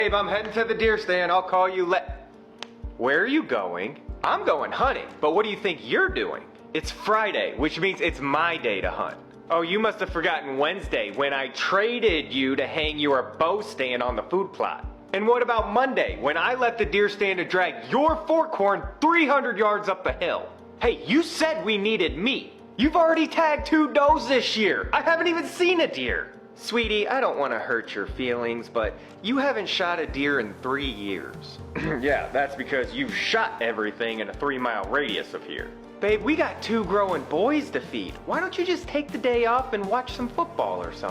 Babe, I'm heading to the deer stand. I'll call you Where are you going? I'm going hunting, but what do you think you're doing? It's Friday, which means it's my day to hunt. Oh, you must have forgotten Wednesday when I traded you to hang your bow stand on the food plot. And what about Monday when I let the deer stand to drag your fork horn 300 yards up the hill? Hey, you said we needed meat. You've already tagged 2 does this year. I haven't even seen a deer. Sweetie, I don't want to hurt your feelings, but you haven't shot a deer in 3 years. Yeah, that's because you've shot everything in a 3-mile radius of here. Babe, we got 2 growing boys to feed. Why don't you just take the day off and watch some football or something?